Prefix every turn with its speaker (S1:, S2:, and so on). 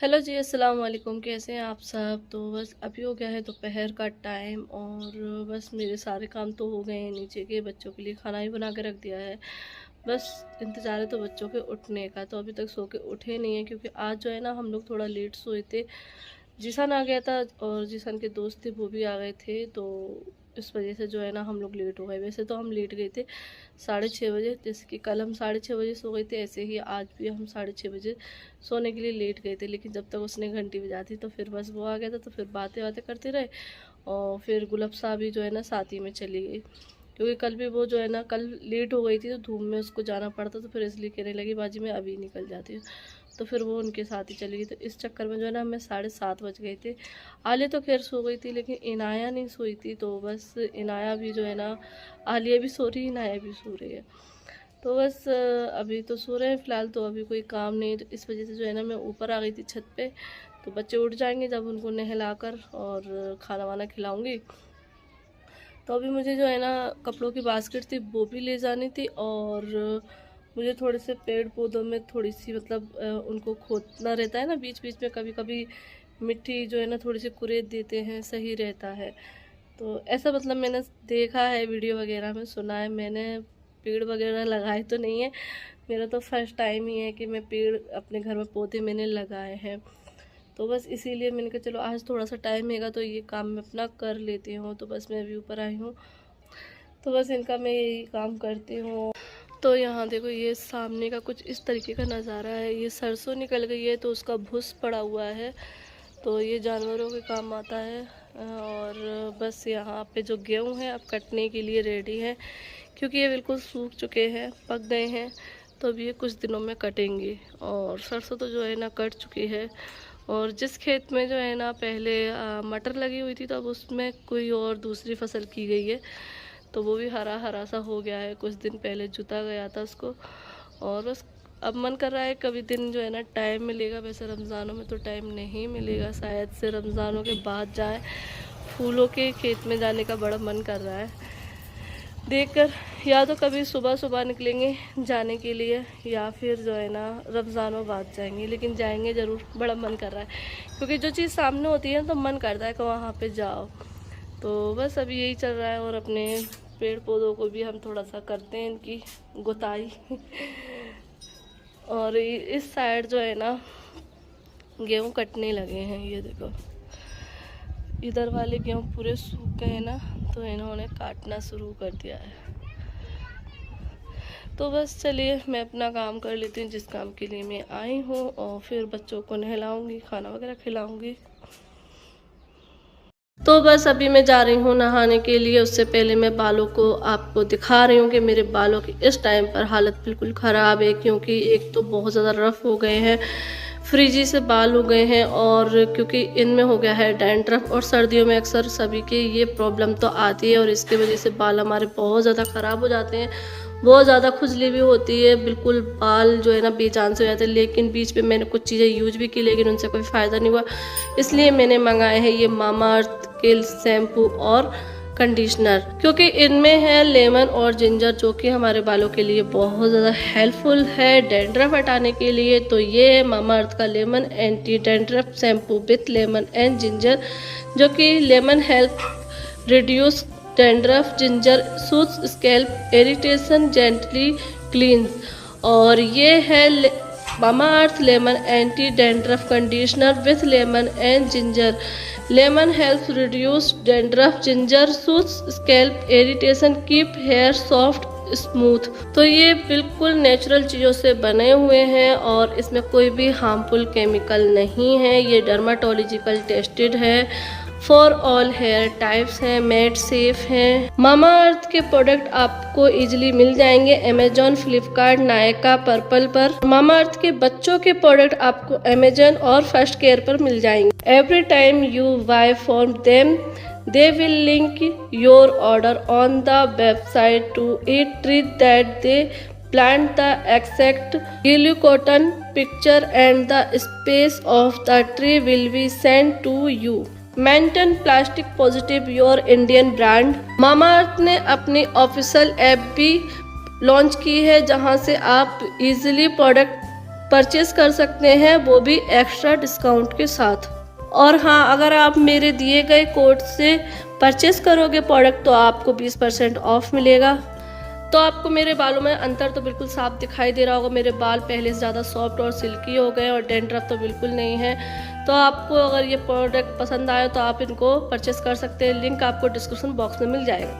S1: Hello जी, अस्सलाम वालेकुम। कैसे हैं आप सब? तो बस अभी हो गया है दोपहर का टाइम और बस मेरे सारे काम तो हो गए हैं नीचे के। बच्चों के लिए खाना ही बना के रख दिया है। बस इंतज़ार है तो बच्चों के उठने का। तो अभी तक सो के उठे नहीं हैं क्योंकि आज जो है ना हम लोग थोड़ा लेट सोए थे। जीसान आ गया था और जीसान के दोस्त थे वो भी आ गए थे, तो इस वजह से जो है ना हम लोग लेट हो गए। वैसे तो हम लेट गए थे 6:30 बजे, जैसे कि कल हम 6:30 बजे सो गए थे, ऐसे ही आज भी हम 6:30 बजे सोने के लिए लेट गए थे। लेकिन जब तक उसने घंटी बजा दी तो फिर बस वो आ गया था, तो फिर बातें बातें करते रहे। और फिर गुलब साहब भी जो है ना साथ ही में चली गई, क्योंकि कल भी वो जो है ना कल लेट हो गई थी तो धूप में उसको जाना पड़ता, तो फिर इसलिए कहने लगी बाजी मैं अभी निकल जाती हूँ। तो फिर वो उनके साथ ही चली गई। तो इस चक्कर में जो है ना हमें 7:30 बज गए थे। आलिया तो खैर सो गई थी लेकिन इनाया नहीं सोई थी, तो बस इनाया भी जो है ना, आलिया भी सो रही, इनाया भी सो रही है। तो बस अभी तो सो रहे हैं फ़िलहाल, तो अभी कोई काम नहीं, तो इस वजह से जो है ना मैं ऊपर आ गई थी छत पे। तो बच्चे उठ जाएंगे जब उनको नहलाकर और खाना वाना खिलाऊंगी। तो अभी मुझे जो है ना कपड़ों की बास्केट थी वो भी ले जानी थी, और मुझे थोड़े से पेड़ पौधों में थोड़ी सी मतलब उनको खोदना रहता है ना बीच बीच में, कभी कभी मिट्टी जो है ना थोड़ी सी कुरेद देते हैं, सही रहता है। तो ऐसा मतलब मैंने देखा है वीडियो वगैरह में, सुना है मैंने। पेड़ वगैरह लगाए तो नहीं है, मेरा तो फर्स्ट टाइम ही है कि मैं पेड़ अपने घर में पौधे मैंने लगाए हैं। तो बस इसीलिए मैंने कहा चलो आज थोड़ा सा टाइम हैगा तो ये काम मैं अपना कर लेती हूँ। तो बस मैं अभी ऊपर आई हूँ, तो बस इनका मैं यही काम करती हूँ। तो यहाँ देखो ये सामने का कुछ इस तरीके का नज़ारा है। ये सरसों निकल गई है तो उसका भुस पड़ा हुआ है, तो ये जानवरों के काम आता है। और बस यहाँ पे जो गेहूँ है अब कटने के लिए रेडी है, क्योंकि ये बिल्कुल सूख चुके हैं, पक गए हैं। तो अब ये कुछ दिनों में कटेंगे। और सरसों तो जो है ना कट चुकी है। और जिस खेत में जो है ना पहले मटर लगी हुई थी, तो अब उसमें कोई और दूसरी फसल की गई है, तो वो भी हरा हरा सा हो गया है। कुछ दिन पहले जुता गया था उसको। और बस अब मन कर रहा है कभी दिन जो है ना टाइम मिलेगा। वैसे रमज़ानों में तो टाइम नहीं मिलेगा, शायद से रमज़ानों के बाद जाए। फूलों के खेत में जाने का बड़ा मन कर रहा है देखकर। या तो कभी सुबह सुबह निकलेंगे जाने के लिए, या फिर जो है ना रमज़ानों बाद जाएंगे, लेकिन जाएंगे ज़रूर, बड़ा मन कर रहा है। क्योंकि जो चीज़ सामने होती है तो मन करता है कि वहाँ पे जाओ। तो बस अभी यही चल रहा है। और अपने पेड़ पौधों को भी हम थोड़ा सा करते हैं इनकी गुताई। और इस साइड जो है ना गेहूँ कटने लगे हैं, ये देखो इधर वाले गेहूँ पूरे सूख गए ना, तो इन्होंने काटना शुरू कर दिया है। तो बस चलिए मैं अपना काम कर लेती हूँ जिस काम के लिए मैं आई हूँ, और फिर बच्चों को नहलाऊंगी, खाना वगैरह खिलाऊंगी। तो बस अभी मैं जा रही हूँ नहाने के लिए। उससे पहले मैं बालों को आपको दिखा रही हूँ कि मेरे बालों की इस टाइम पर हालत बिल्कुल ख़राब है, क्योंकि एक तो बहुत ज़्यादा रफ़ हो गए हैं, फ्रीजी से बाल हो गए हैं, और क्योंकि इनमें हो गया है डैंड्रफ। और सर्दियों में अक्सर सभी के ये प्रॉब्लम तो आती है, और इसकी वजह से बाल हमारे बहुत ज़्यादा ख़राब हो जाते हैं। बहुत ज़्यादा खुजली भी होती है, बिल्कुल बाल जो है ना बेजान से हो जाते हैं। लेकिन बीच में मैंने कुछ चीज़ें यूज भी की, लेकिन उनसे कोई फ़ायदा नहीं हुआ। इसलिए मैंने मंगाए हैं ये मामा अर्थ के शैम्पू और कंडीशनर, क्योंकि इनमें है लेमन और जिंजर, जो कि हमारे बालों के लिए बहुत ज़्यादा हेल्पफुल है डैंड्रफ हटाने के लिए। तो ये है मामा अर्थ का lemon anti dandruff shampoo with lemon and ginger, जो कि lemon help reduce dandruff, ginger soothes scalp irritation, gently cleanse. और ये है Mamaearth lemon anti dandruff conditioner with lemon and ginger. Lemon helps reduce dandruff, ginger soothes scalp irritation, keep hair soft smooth. तो ये बिल्कुल natural चीज़ों से बने हुए हैं और इसमें कोई भी हार्मफुल केमिकल नहीं है। ये डर्माटोलॉजिकल टेस्टेड है, फॉर ऑल हेयर टाइप्स हैं, मेड सेफ हैं। मामा अर्थ के प्रोडक्ट आपको इजीली मिल जाएंगे अमेजॉन, फ्लिपकार्ट, नायका, पर्पल पर। मामा अर्थ के बच्चों के प्रोडक्ट आपको अमेजॉन और फर्स्ट केयर पर मिल जाएंगे। Every time you buy from them they will link your order on the website to a tree that they plant the exact glycoton picture and the space of the tree will be sent to you. Maintain plastic positive your Indian brand. Mamaearth ने अपनी official app भी launch की है, जहां से आप easily product purchase कर सकते हैं, वो भी एक्स्ट्रा डिस्काउंट के साथ। और हाँ, अगर आप मेरे दिए गए कोड से परचेज़ करोगे प्रोडक्ट तो आपको 20% ऑफ मिलेगा। तो आपको मेरे बालों में अंतर तो बिल्कुल साफ दिखाई दे रहा होगा। मेरे बाल पहले से ज़्यादा सॉफ्ट और सिल्की हो गए और डैंड्रफ तो बिल्कुल नहीं है। तो आपको अगर ये प्रोडक्ट पसंद आए तो आप इनको परचेज़ कर सकते हैं। लिंक आपको डिस्क्रिप्शन बॉक्स में मिल जाएगा।